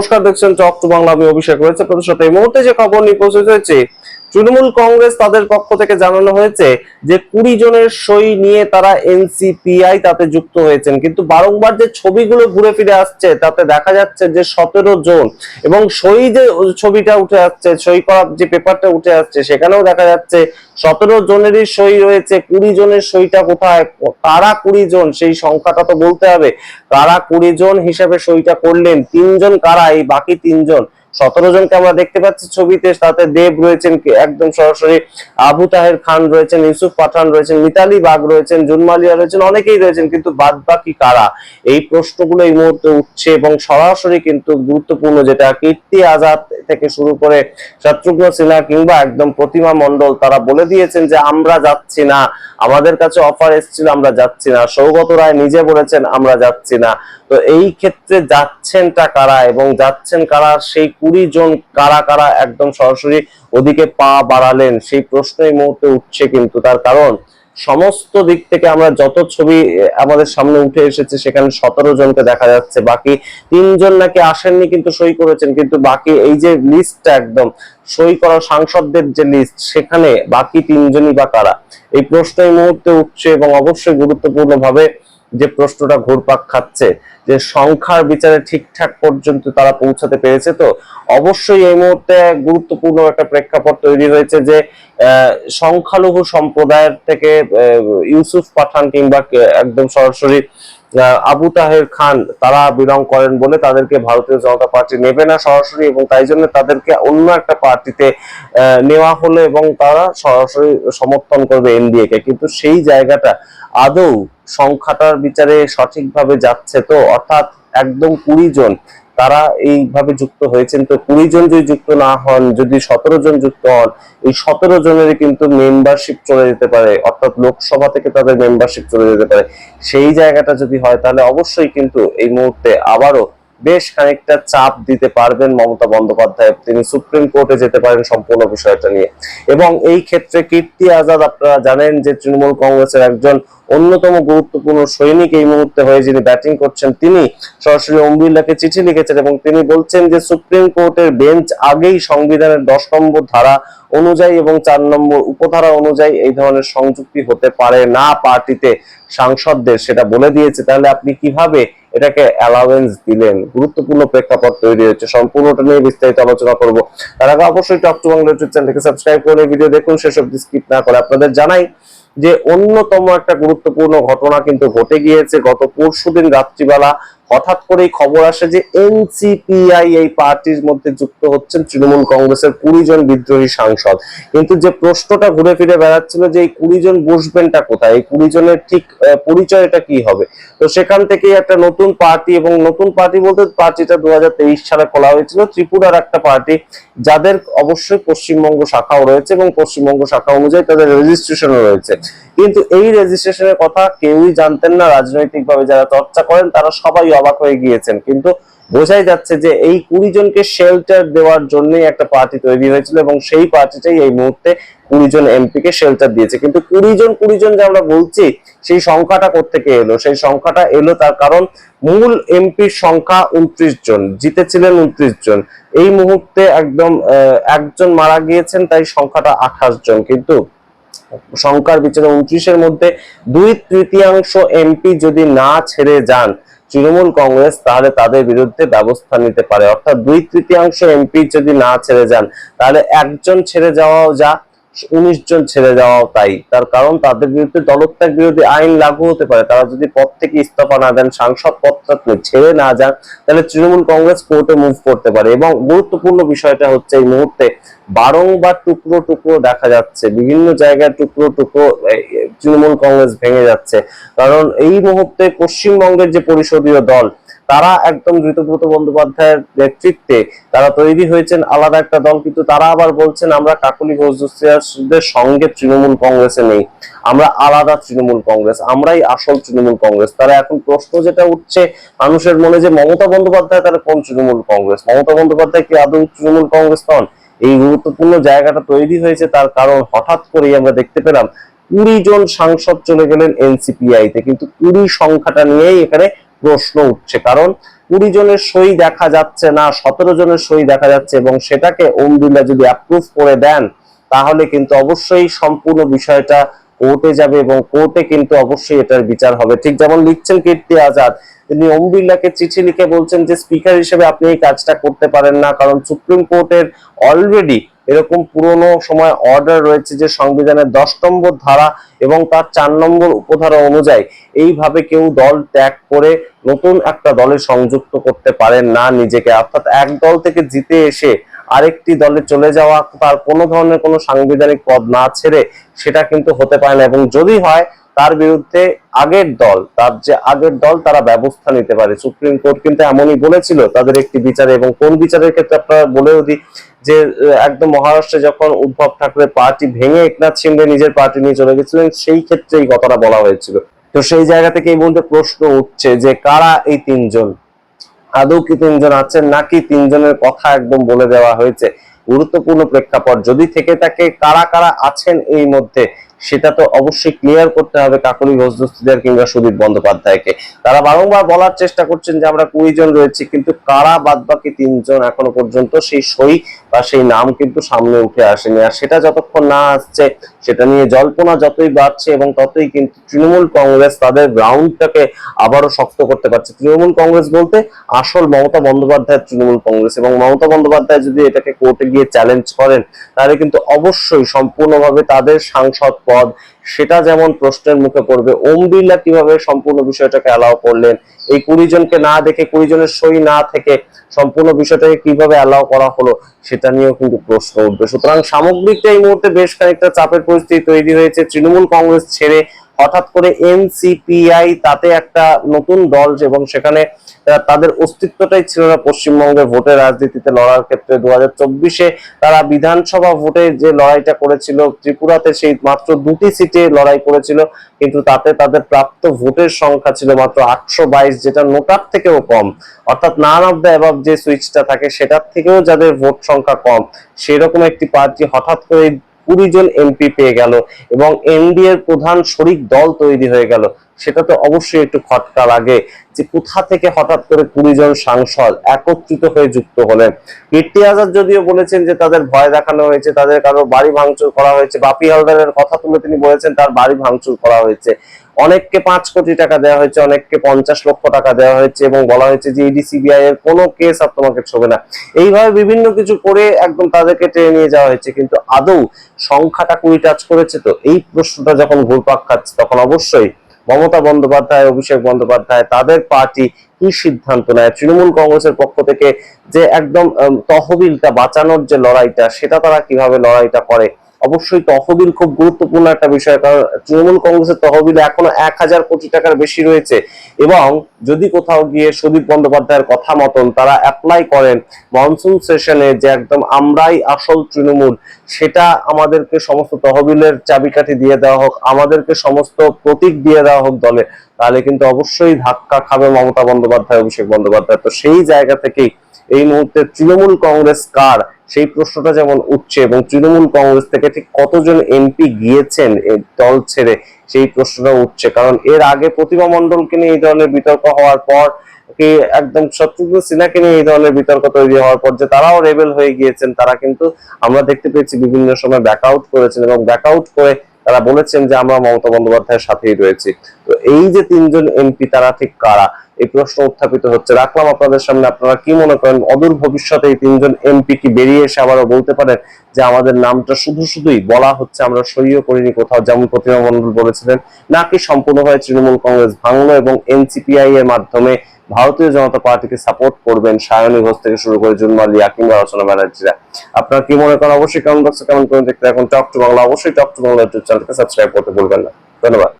নমস্কার, দেখছেন talk to Bangla. আমি অভিষেক রয়েছে আপনাদের সাথে। এই মুহূর্তে যে খবর নিয়ে উপস্থিত হয়েছে, তৃণমূল কংগ্রেস তাদের পক্ষ থেকে জানানো হয়েছে যে 20 জনের সই নিয়ে তারা এনসিপিআই তাতে যুক্ত হয়েছেন। কিন্তু বারংবার যে ছবিগুলো ঘুরে ফিরে আসছে তাতে দেখা যাচ্ছে যে 17 জন, এবং সই যে ছবিটা উঠে আসছে, সই করার যে পেপারটা উঠে আসছে, সেখানেও দেখা যাচ্ছে 17 জনেরই সই রয়েছে। 20 জনের সইটা কোথায়? কারা 20 জন? সেই সংখ্যাটা তো বলতে হবে। কারা 20 জন হিসাবে সইটা করলেন? 3 জন কারা? এই বাকি 3 জন, 17 জনকে আমরা দেখতে পাচ্ছি ছবিতে। তাতে দেব রয়েছেন একদম সরাসরি, আবু তাহের খান রয়েছেন, ইউসুফ পাঠান রয়েছেন, মিতালি বাগ রয়েছেন, জুনমালিয়া রয়েছেন, অনেকেই রয়েছেন। কিন্তু বাদ বাকি কারা? এই প্রশ্নগুলো এই মুহূর্তে উঠছে, এবং সরাসরি কিন্তু গুরুত্বপূর্ণ যেটা, কীর্তি আজাদ থেকে শুরু করে শত্রুঘ্ন সিনহা কিংবা একদম প্রতিমা মণ্ডল, তারা বলে দিয়েছেন যে আমরা যাচ্ছি না, আমাদের কাছে অফার এসেছিল, আমরা যাচ্ছি না। সৌগত রায় নিজে বলেছেন আমরা যাচ্ছি না। তো এই ক্ষেত্রে যাচ্ছেনটা কারা এবং যাচ্ছেন কারা? সেই 20 জন কারা কারা একদম সরাসরি ওদিকে পা বাড়ালেন, সেই প্রশ্ন এই মুহূর্তে উঠছে। কিন্তু তার কারণ, সমস্ত দিক থেকে আমরা যত ছবি আমাদের সামনে উঠে এসেছে, সেখানে 17 জনকে দেখা যাচ্ছে। বাকি 3 জন নাকি আসেননি কিন্তু সই করেছেন। কিন্তু বাকি এই যে লিস্টটা, একদম সই করা সাংসদদের যে লিস্ট, সেখানে বাকি 3 জনই বা কারা? এই প্রশ্ন এই মুহূর্তে উঠছে, এবং অবশ্যই গুরুত্বপূর্ণ ভাবে যে প্রশ্নটা ঘুরপাক খাচ্ছে, যে সংখ্যার বিচারে ঠিকঠাক পর্যন্ত তারা পৌঁছাতে পেরেছে। তো অবশ্যই এই মুহূর্তে গুরুত্বপূর্ণ একটা প্রেক্ষাপট তৈরি হয়েছে যে সংখ্যালঘু সম্প্রদায়ের থেকে ইউসুফ পাঠান কিংবা একদম সরাসরি আবু তাহের খান, তারা বিলং করেন বলে তাদেরকে ভারতীয় জনতা পার্টি নেবে না সরাসরি, এবং তাই জন্য তাদেরকে অন্য একটা পার্টিতে নেওয়া হলো, এবং তারা সরাসরি সমর্থন করবে এনডিএ কে। কিন্তু সেই জায়গাটা আদৌ সংখ্যাটার বিচারে সঠিকভাবে যাচ্ছে তো? অর্থাৎ একদম 20 জন তারা এইভাবে যুক্ত হয়েছেন। তো 20 জন যদি যুক্ত না হন, যদি 17 জন যুক্ত হন, এই 17 জনেরই কিন্তু মেম্বারশিপ চলে যেতে পারে, অর্থাৎ লোকসভা থেকে তাদের মেম্বারশিপ চলে যেতে পারে। সেই জায়গাটা যদি হয়, তাহলে অবশ্যই কিন্তু এই মুহূর্তে আবারও বেশ খানিকটা চাপ দিতে পারবেন মমতা বন্দ্যোপাধ্যায়। তিনি সুপ্রিম কোর্টে যেতে পারেন সম্পূর্ণ বিষয়টা নিয়ে। এবং এই ক্ষেত্রে কীর্তি আজাদ, আপনারা জানেন যে তৃণমূল কংগ্রেসের একজন অন্যতম গুরুত্বপূর্ণ সৈনিক এই মুহূর্তে হয়ে যিনি ব্যাটিং করছেন, তিনি সরাসরি ওম বিড়লাকে চিঠি লিখেছেন, এবং তিনি বলছেন যে সুপ্রিম কোর্টের বেঞ্চ আগেই সংবিধানের 10 নম্বর ধারা অনুযায়ী এবং 4 নম্বর উপধারা অনুযায়ী এই ধরনের সংযুক্তি হতে পারে না পার্টিতে সাংসদদের, সেটা বলে দিয়েছে। তাহলে আপনি কিভাবে এটাকে অ্যালাউয়েন্স দিলেন? গুরুত্বপূর্ণ প্রেক্ষাপট তৈরি হয়েছে। সম্পূর্ণটা নিয়ে বিস্তারিত আলোচনা করব। তার আগে অবশ্যই টক টু বাংলা ইউটিউব চ্যানেলকে সাবস্ক্রাইব করে ভিডিও দেখুন শেষ অবধি স্কিপ না করে। আপনাদের জানাই যে অন্যতম একটা গুরুত্বপূর্ণ ঘটনা কিন্তু ঘটে গিয়েছে গত পরশুদিন রাত্রিবেলা। হঠাৎ করেই খবর আসে যে এনসিপিআই এই পার্টির মধ্যে যুক্ত হচ্ছেন তৃণমূল কংগ্রেসের 20 জন বিদ্রোহী সাংসদ। কিন্তু যে প্রশ্নটা ঘুরে ফিরে বেড়াচ্ছিল যে এই 20 জন বসবেনটা কোথায়, এই 20 জনের ঠিক পরিচয়টা কি হবে? তো সেখান থেকেই একটা নতুন পার্টি, এবং নতুন পার্টি বলতে পার্টিটা 2023 সালে খোলা হয়েছিল, ত্রিপুরার একটা পার্টি, যাদের অবশ্যই পশ্চিমবঙ্গ শাখাও রয়েছে, এবং পশ্চিমবঙ্গ শাখা অনুযায়ী তাদের রেজিস্ট্রেশনও রয়েছে। কিন্তু এই রেজিস্ট্রেশনের কথা কেউই জানতেন না। রাজনৈতিকভাবে যারা চর্চা করেন তারা সবাই অবাক হয়ে গিয়েছেন। কিন্তু বোঝাই যাচ্ছে যে এই 20 জনকে শেল্টার দেওয়ার জন্যই একটা পার্টি তৈরি হয়েছিল, এবং সেই পার্টিটাই এই মুহূর্তে 20 জন এমপি কে শেল্টার দিয়েছে। কিন্তু 20 জন যে আমরা বলছি, সেই সংখ্যাটা কোত্থেকে এলো? সেই সংখ্যাটা এলো তার কারণ, মূল এমপির সংখ্যা 29 জন, জিতেছিলেন 29 জন। এই মুহূর্তে একদম একজন মারা গিয়েছেন, তাই সংখ্যাটা 28 জন। কিন্তু সংখ্যার বিচারে 29-এর মধ্যে 2/3 এমপি যদি না ছেড়ে যান তৃণমূল কংগ্রেস, তাহলে তাদের বিরুদ্ধে ব্যবস্থা নিতে পারে। অর্থাৎ 2/3 এমপি যদি না ছেড়ে যান, তাহলে একজন ছেড়ে যাওয়াও যা, 19 জন ছেড়ে যাওয়াও তাই। তার কারণ তাদের বিরুদ্ধে দলত্যাগ বিরোধী আইন লাগু হতে পারে। তারা যদি পদ থেকে ইস্তফা না দেন, সাংসদ পদটা ছেড়ে না যান, তাহলে তৃণমূল কংগ্রেস কোর্টে মুভ করতে পারে। এবং গুরুত্বপূর্ণ বিষয়টা হচ্ছে, এই মুহূর্তে বারংবার টুকরো টুকরো দেখা যাচ্ছে, বিভিন্ন জায়গায় টুকরো টুকরো তৃণমূল কংগ্রেস ভেঙে যাচ্ছে। কারণ এই মুহূর্তে পশ্চিমবঙ্গের যে পরিষদীয় দল, তারা একদম ঋতুব্রত বন্দ্যোপাধ্যায়ের নেতৃত্বে তারা তৈরি হয়েছেন আলাদা একটা দল। কিন্তু তারা আবার বলছেন আমরা কাকলি ঘোষদের সঙ্গে তৃণমূল কংগ্রেসে নেই, আমরা আলাদা তৃণমূল কংগ্রেস, আমরাই আসল তৃণমূল কংগ্রেস। তারা এখন প্রশ্ন যেটা উঠছে মানুষের মনে, যে মমতা বন্দ্যোপাধ্যায় তারা কোন তৃণমূল কংগ্রেস? মমতা বন্দ্যোপাধ্যায় কি আদৌ তৃণমূল কংগ্রেস নন? এই গুরুত্বপূর্ণ জায়গাটা তৈরি হয়েছে। তার কারণ, হঠাৎ করেই আমরা দেখতে পেলাম 20 জন সাংসদ চলে গেলেন এনসিপিআই তে। কিন্তু 20 সংখ্যাটা নিয়েই এখানে প্রশ্ন উঠছে। কারণ 20 জনের সই দেখা যাচ্ছে না, 17 জনের সই দেখা যাচ্ছে, এবং সেটাকে ওম বিড়লা যদি অ্যাপ্রুভ করে দেন তাহলে কিন্তু অবশ্যই সম্পূর্ণ বিষয়টা কোর্টে যাবে এবং কোর্টে কিন্তু অবশ্যই এটার বিচার হবে। ঠিক যেমন লিখছেন কীর্তি আজাদ, তিনি ওম বিড়লাকে চিঠি লিখে বলছেন যে স্পিকার হিসেবে আপনি এই কাজটা করতে পারেন না, কারণ সুপ্রিম কোর্টের অলরেডি এরকম পুরনো সময় অর্ডার রয়েছে যে সংবিধানের 10 নম্বর ধারা এবং তার 4 নম্বর উপধারা অনুযায়ী এইভাবে কেউ দল ত্যাগ করে নতুন একটা দলে সংযুক্ত করতে পারেন না নিজেকে, অর্থাৎ এক দল থেকে জিতে এসে আরেকটি দলে চলে যাওয়া, তার কোনো ধরনের কোনো সাংবিধানিক পদ না ছেড়ে সেটা কিন্তু হতে পারে না, এবং যদি হয় তার বিরুদ্ধে আগের দল তারা ব্যবস্থা নিতে পারে। সুপ্রিম কোর্ট কিন্তু এমনই বলেছিল তাদের একটি বিচারে, এবং কোন বিচারের ক্ষেত্রে আপনারা বলেও দিই যে একদম মহারাষ্ট্রে যখন উদ্ধব ঠাকরে পার্টি ভেঙে একনাথ শিন্ডে নিজের পার্টি নিয়ে চলে গেছিলেন, সেই ক্ষেত্রে এই কথাটা বলা হয়েছিল। তো সেই জায়গা থেকে এই মধ্যে প্রশ্ন উঠছে যে কারা এই 3 জন, আদৌ কি 3 জন আছেন নাকি 3 জনের কথা একদম বলে দেওয়া হয়েছে। গুরুত্বপূর্ণ প্রেক্ষাপট যদি থেকে থাকে কারা কারা আছেন এই মধ্যে, সেটা তো অবশ্যই ক্লিয়ার করতে হবে কাকলি ঘোষ দস্তিদার কিংবা সুদীপ বন্দ্যোপাধ্যায়কে। তারা বারংবার বলার চেষ্টা করছেন যে আমরা 20 জন রয়েছি, কিন্তু কারা বাদবাকি 3 জন এখনো পর্যন্ত সেই সই বা সেই নাম কিন্তু সামনে উঠে আসেনি। আর সেটা যতক্ষণ না আসছে সেটা নিয়ে জল্পনা যতই বাড়ছে এবং ততই কিন্তু তৃণমূল কংগ্রেস তাদের গ্রাউন্ডটাকে আবারও শক্ত করতে পারছে। তৃণমূল কংগ্রেস বলতে আসল মমতা বন্দ্যোপাধ্যায়ের তৃণমূল কংগ্রেস, এবং মমতা বন্দ্যোপাধ্যায় যদি এটাকে কোর্টে গিয়ে চ্যালেঞ্জ করেন তাহলে কিন্তু অবশ্যই সম্পূর্ণভাবে তাদের সাংসদ পদ সেটা যেমন প্রশ্নের মুখে পড়বে। ওম বিড়লা কিভাবে সম্পূর্ণ বিষয়টাকে অ্যালাউ করলেন, এই 20 জনকে না দেখে 20 জনের সই না থেকে সম্পূর্ণ বিষয়টাকে কিভাবে অ্যালাউ করা হলো সেটা নিয়েও কিন্তু প্রশ্ন উঠবে। সুতরাং সামগ্রিকটা এই মুহূর্তে বেশ খানিকটা চাপের পরিস্থিতি তৈরি হয়েছে। তৃণমূল কংগ্রেস ছেড়ে হঠাৎ করে এনসিপিআই তাতে একটা নতুন দল, এবং সেখানে তাদের অস্তিত্বটাই ছিল না পশ্চিমবঙ্গের ভোটের রাজনীতিতে লড়ার ক্ষেত্রে। 2024-এ তারা বিধানসভা ভোটে যে লড়াইটা করেছিল, ত্রিপুরাতে সেই মাত্র 2টি সিটে লড়াই করেছিল, কিন্তু তাতে তাদের প্রাপ্ত ভোটের সংখ্যা ছিল মাত্র 822, যেটা নোটার থেকেও কম। অর্থাৎ নান অফ দ্য অ্যাবাভ যে সুইচটা থাকে সেটার থেকেও যাদের ভোট সংখ্যা কম, সেরকম একটি পার্টি হঠাৎ করে 20 জন এমপি পেয়ে গেল এবং এনডিএর প্রধান শরিক দল তৈরি হয়ে গেল, সেটা তো অবশ্যই একটু খটকা লাগে যে কোথা থেকে হঠাৎ করে 20 জন সাংসদ একত্রিত হয়ে যুক্ত হলেন। কীর্তি আজাদ যদিও বলেছেন যে তাদের ভয় দেখানো হয়েছে, তাদের কারো বাড়ি ভাঙচুর করা হয়েছে। বাপি হালদারের কথা তুলে তিনি বলেছেন তার বাড়ি ভাঙচুর করা হয়েছে। অনেককে 5 কোটি টাকা দেওয়া হয়েছে, অনেককে 50 লক্ষ টাকা দেওয়া হয়েছে, এবং বলা হয়েছে যে ইডি সিবিআই এর কোনো কেস আর তোমাকে ছবে না। এইভাবে বিভিন্ন কিছু করে একদম তাদেরকে টেনে নিয়ে যাওয়া হয়েছে, কিন্তু আদৌ সংখ্যাটা 20 টাচ করেছে? তো এই প্রশ্নটা যখন ঘুরপাক খাচ্ছে তখন অবশ্যই মমতা বন্দ্যোপাধ্যায়, অভিষেক বন্দ্যোপাধ্যায় তাদের পার্টি কি সিদ্ধান্ত নেয়, তৃণমূল কংগ্রেসের পক্ষ থেকে যে একদম তহবিলটা বাঁচানোর যে লড়াইটা, সেটা তারা কিভাবে লড়াইটা করে। অবশ্যই তহবিল খুব গুরুত্বপূর্ণ একটা বিষয়, কারণ তৃণমূল কংগ্রেসের তহবিল এখনো 1000 কোটি টাকার বেশি রয়েছে, এবং যদি কোথাও গিয়ে সুদীপ বন্দ্যোপাধ্যায়ের কথা মতন তারা অ্যাপ্লাই করেন মনসুন সেশনে যে একদম আমরাই আসল তৃণমূল, সেটা আমাদেরকে সমস্ত তহবিলের চাবিকাঠি দিয়ে দেওয়া হোক, আমাদেরকে সমস্ত প্রতীক দিয়ে দেওয়া হোক দলে, তাহলে কিন্তু অবশ্যই ধাক্কা খাবে মমতা বন্দ্যোপাধ্যায়, অভিষেক বন্দ্যোপাধ্যায়। তো সেই জায়গা থেকেই এই মুহূর্তে তৃণমূল কংগ্রেস কার, সেই প্রশ্নটা যেমন উঠছে, এবং তৃণমূল কংগ্রেস থেকে ঠিক কতজন এমপি গিয়েছেন এই দল ছেড়ে সেই প্রশ্নটা উঠছে। কারণ এর আগে প্রতিমা মণ্ডলকে নিয়ে এই ধরনের বিতর্ক হওয়ার পর, কি একদম শত্রুঘ্ন সিনহাকে নিয়ে এই ধরনের বিতর্ক তৈরি হওয়ার পর যে তারাও রেবেল হয়ে গিয়েছেন, তারা কিন্তু আমরা দেখতে পেয়েছি বিভিন্ন সময় ব্যাক আউট করেছেন, এবং ব্যাক আউট করে তারা বলেছেন যে আমরা মমতা বন্দ্যোপাধ্যায়ের সাথেই রয়েছি। তো এই যে 3 জন এমপি তারা ঠিক কারা, এই প্রশ্ন উত্থাপিত হচ্ছে। রাখলাম আপনাদের সামনে, আপনারা কি মনে করেন অদূর ভবিষ্যতে এই 3 জন এমপি কি বেরিয়ে এসে আবারও বলতে পারেন যে আমাদের নামটা শুধুই বলা হচ্ছে, আমরা সইও করিনি কোথাও, যেমন প্রতিমা মণ্ডল বলেছিলেন, নাকি সম্পূর্ণভাবে তৃণমূল কংগ্রেস ভাঙলো এবং এনসিপিআই এর মাধ্যমে ভারতীয় জনতা পার্টিকে সাপোর্ট করবেন সায়নী ঘোষ থেকে শুরু করে জুন মালিয়া কিংবা রচনা ব্যানার্জিরা? আপনারা কি মনে করেন অবশ্যই কমেন্ট বক্সে কমেন্ট করে দেখতে। এখন টক টু বাংলা, অবশ্যই টক টু বাংলা ইউটিউব চ্যানেলকে সাবস্ক্রাইব করতে ভুলবেন না। ধন্যবাদ।